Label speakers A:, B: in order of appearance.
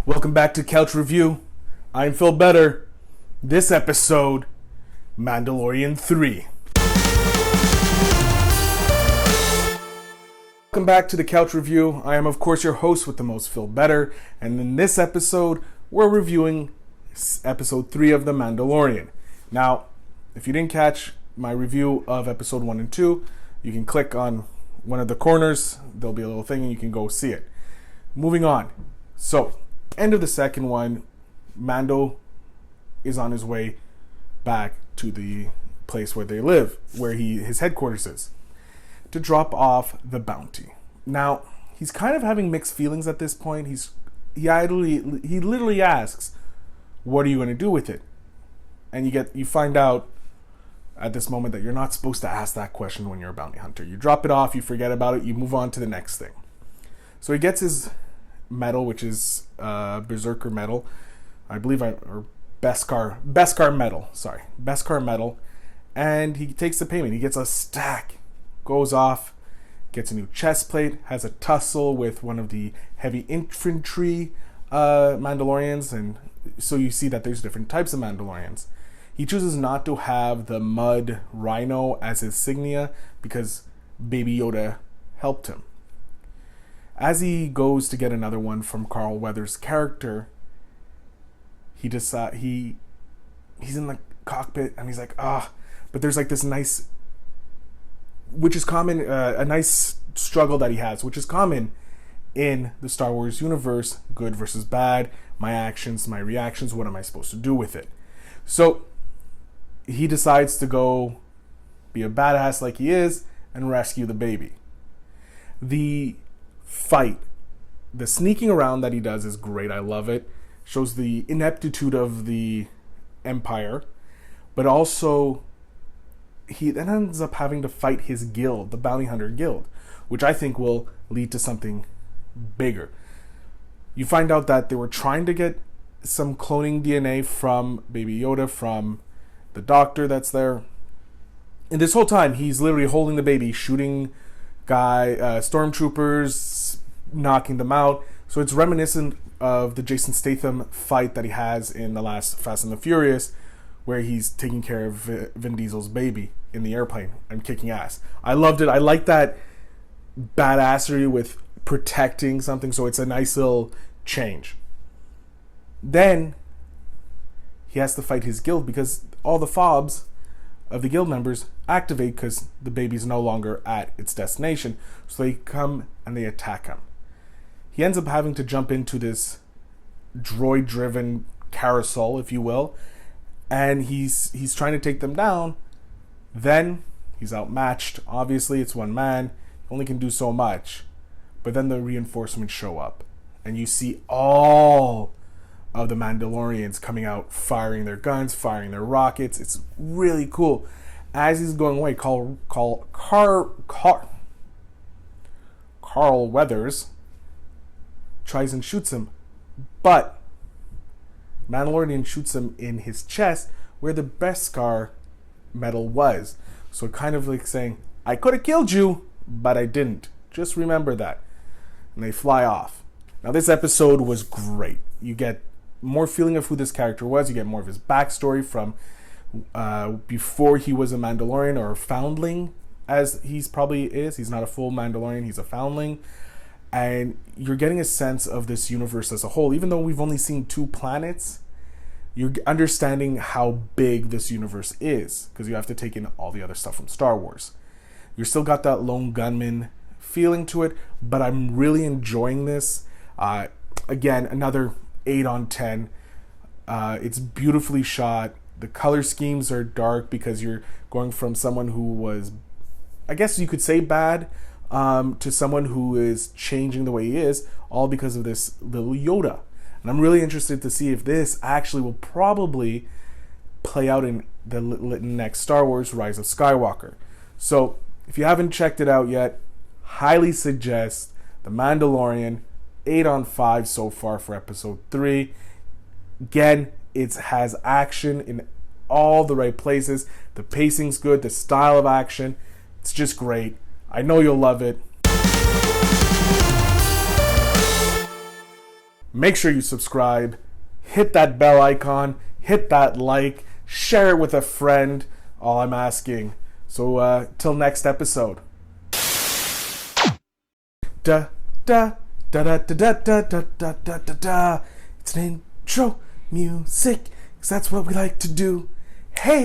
A: Welcome back to Couch Review. I'm Phil Better. This episode, Mandalorian 3. Welcome back to the Couch Review. I am, of course, your host with the most, Phil Better. And in this episode, we're reviewing episode 3 of The Mandalorian. Now, if you didn't catch my review of episode 1 and 2, you can click on one of the corners. There'll be a little thing and you can go see it. Moving on. So, end of the second one, Mando is on his way back to the place where they live, where his headquarters is, to drop off the bounty. Now, he's kind of having mixed feelings at this point. He literally asks, "What are you going to do with it?" And you find out at this moment that you're not supposed to ask that question when you're a bounty hunter. You drop it off, you forget about it, you move on to the next thing. So he gets his medal, which is Berserker medal, I believe, or Beskar medal, and he takes the payment. He gets a stack, goes off, gets a new chest plate, has a tussle with one of the heavy infantry Mandalorians, and so you see that there's different types of Mandalorians. He chooses not to have the mud rhino as his insignia because Baby Yoda helped him. As he goes to get another one from Carl Weathers' character, he's in the cockpit and he's like, but there's like this nice, which is common, a nice struggle that he has, which is common in the Star Wars universe: good versus bad, my actions, my reactions, what am I supposed to do with it? So he decides to go be a badass like he is and rescue the baby. The fight, the sneaking around that he does is great. I love it. Shows the ineptitude of the Empire, but also he then ends up having to fight his guild, the Bounty Hunter Guild, which I think will lead to something bigger. You find out that they were trying to get some cloning DNA from Baby Yoda, from the doctor that's there. And this whole time, he's literally holding the baby, shooting stormtroopers, knocking them out. So it's reminiscent of the Jason Statham fight that he has in the last Fast and the Furious, where he's taking care of Vin Diesel's baby in the airplane and kicking ass. I loved it. I like that badassery with protecting something, so it's a nice little change. Then he has to fight his guild because all the fobs of the guild members activate because the baby's no longer at its destination. So they come and they attack him. He ends up having to jump into this droid-driven carousel, if you will, and he's trying to take them down. Then he's outmatched. Obviously, it's one man. He only can do so much. But then the reinforcements show up, and you see all of the Mandalorians coming out, firing their guns, firing their rockets. It's really cool. As he's going away, Carl Weathers tries and shoots him, but Mandalorian shoots him in his chest where the Beskar medal was. So kind of like saying, I could have killed you, but I didn't. Just remember that. And they fly off. Now this episode was great. You get more feeling of who this character was. You get more of his backstory from before he was a Mandalorian, or a foundling, as he's probably is. He's not a full Mandalorian, he's a foundling. And you're getting a sense of this universe as a whole. Even though we've only seen 2 planets, you're understanding how big this universe is, because you have to take in all the other stuff from Star Wars. You still got that lone gunman feeling to it, but I'm really enjoying this. Again, another 8 on 10. It's beautifully shot. The color schemes are dark because you're going from someone who was, I guess you could say, bad, to someone who is changing the way he is, all because of this little Yoda. And I'm really interested to see if this actually will probably play out in the next Star Wars, Rise of Skywalker. So if you haven't checked it out yet, highly suggest The Mandalorian. 8 on 5 so far for episode 3. Again, it has action in all the right places. The pacing's good. The style of action, it's just great. I know you'll love it. make sure you subscribe, hit that bell icon, hit that like, share it with a friend. All I'm asking. So till next episode. Da da da da da da da da da da da. It's an intro music, 'cause that's what we like to do. Hey.